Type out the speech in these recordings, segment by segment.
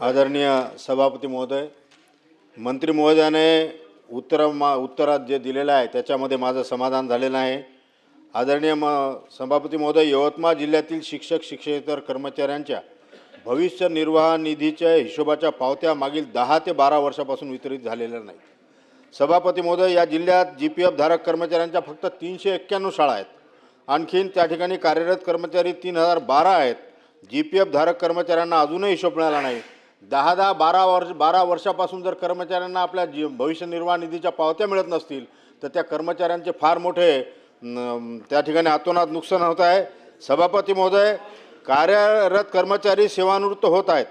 आदरणीय सभापती महोदय, मंत्री महोदयाने उत्तरात जे दिलेलं आहे त्याच्यामध्ये माझं समाधान झालेलं आहे। आदरणीय सभापती महोदय, यवतमाळ जिल्ह्यातील शिक्षक शिक्षकेतर कर्मचाऱ्यांच्या भविष्य निर्वाह निधीच्या हिशोबाच्या पावत्या मागील 10 ते 12 वर्षापासून वितरित झालेल्या नाहीत। सभापती महोदय, या जिल्ह्यात GPF धारक कर्मचाऱ्यांच्या फक्त 391 शाळा आहेत। आणखीन त्या ठिकाणी कार्यरत कर्मचारी 3012 आहेत। GPF धारक कर्मचाऱ्यांना अजूनही हिशोब मिळाला नाही। 12 वर्षापासून जर कर्मचाऱ्यांना आपल्या भविष्य निर्वाह निधीच्या पावत्या मिळत नसतील तर त्या कर्मचाऱ्यांचे फार मोठे त्या ठिकाणी अतोनात नुकसान होत आहे। सभापती महोदय, कार्यरत कर्मचारी सेवानिवृत्त होत आहेत,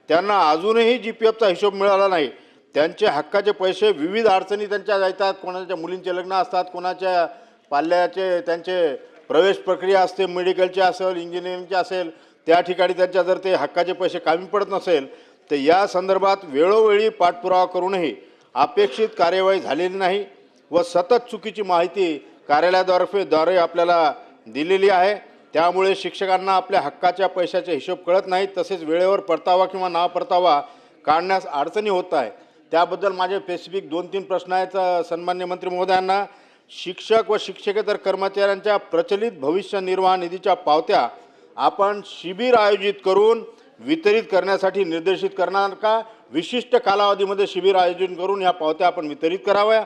त्यांना अजूनही GPFचा हिशोब मिळाला नाही। त्यांचे हक्काचे पैसे विविध अडचणी त्यांच्या येतात, कोणाच्या मुलींचे लग्न असतात, कोणाच्या पाल्याचे त्यांचे प्रवेश प्रक्रिया असते, मेडिकलचे असेल, इंजिनिअरिंगचे असेल, त्या ठिकाणी त्यांच्या जर ते हक्काचे पैसे कमी पडत नसेल तर या संदर्भात वेळोवेळी पाठपुरावा करूनही अपेक्षित कार्यवाही झालेली नाही व सतत चुकीची माहिती कार्यालयाद्वारे आपल्याला दिलेली आहे। त्यामुळे शिक्षकांना आपल्या हक्काच्या पैशाचे हिशोब कळत नाहीत, तसेच वेळेवर परतावा किंवा ना परतावा काढण्यास अडचणी होत आहे। त्याबद्दल माझे स्पेसिफिक 2-3 प्रश्न आहेत सन्मान्य मंत्री महोदयांना। शिक्षक व शिक्षकेतर कर्मचाऱ्यांच्या प्रचलित भविष्य निर्वाह निधीच्या पावत्या आपण शिबिर आयोजित करून वितरित करण्यासाठी निर्देशित करणार का? विशिष्ट कालावधीमध्ये शिबिर आयोजन करून या पावत्या आपण वितरित कराव्या।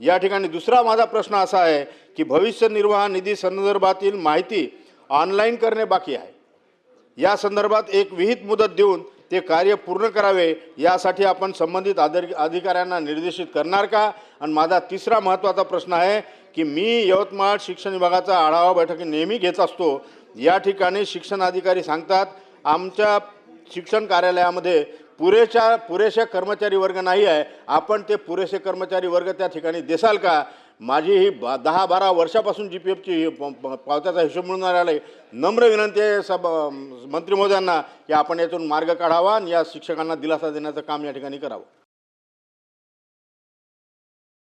या ठिकाणी दुसरा माझा प्रश्न असा आहे की भविष्य निर्वाह निधी संदर्भातील माहिती ऑनलाईन करणे बाकी आहे। या संदर्भात एक विहित मुदत देऊन ते कार्य पूर्ण करावे, यासाठी आपण संबंधित अधिकाऱ्यांना निर्देशित करणार का? आणि माझा तिसरा महत्त्वाचा प्रश्न आहे की मी यवतमाळ शिक्षण विभागाचा आढावा बैठकी नेहमी घेत असतो। या ठिकाणी शिक्षण अधिकारी सांगतात आमच्या शिक्षण कार्यालयामध्ये पुरेशा कर्मचारी वर्ग नाही आहे, आपण ते पुरेसे कर्मचारी वर्ग त्या ठिकाणी देसाल का? माझी ही 10-12 वर्षापासून GPFची पावत्याचा हिशोब मिळून आलेला आहे। नम्र विनंती आहे मंत्री महोदयांना की आपण यातून मार्ग काढावा आणि या शिक्षकांना दिलासा देण्याचं काम या ठिकाणी करावं।